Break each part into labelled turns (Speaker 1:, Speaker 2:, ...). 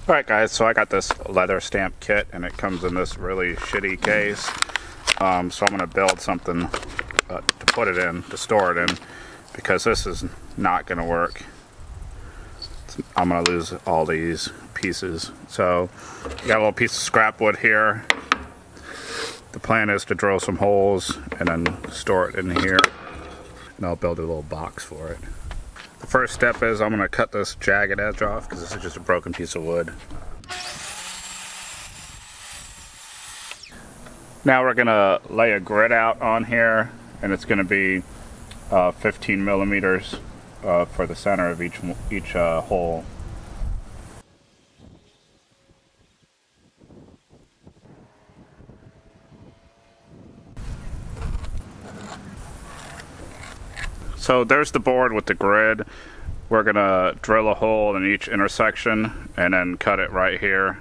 Speaker 1: Alright guys, so I got this leather stamp kit and it comes in this really shitty case. So I'm going to build something to put it in, to store it in, because this is not going to work. I'm going to lose all these pieces. So I got a little piece of scrap wood here. The plan is to drill some holes and then store it in here. And I'll build a little box for it. The first step is I'm going to cut this jagged edge off because this is just a broken piece of wood. Now we're going to lay a grid out on here, and it's going to be 15 millimeters for the center of each hole. So there's the board with the grid. We're going to drill a hole in each intersection and then cut it right here.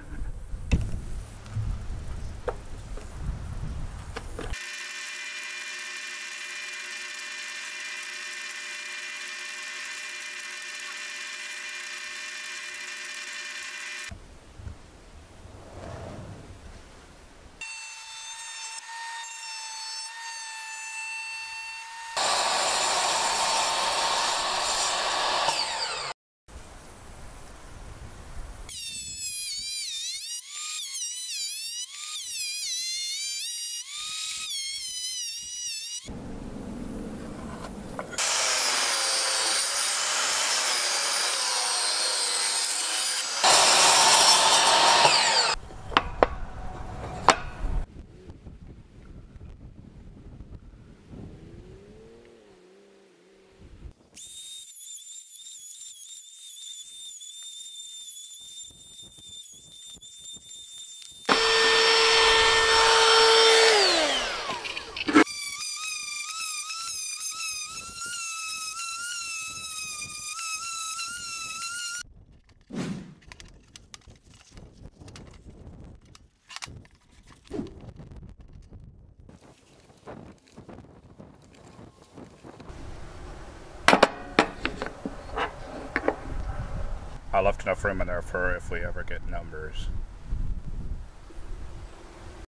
Speaker 1: I left enough room in there for if we ever get numbers.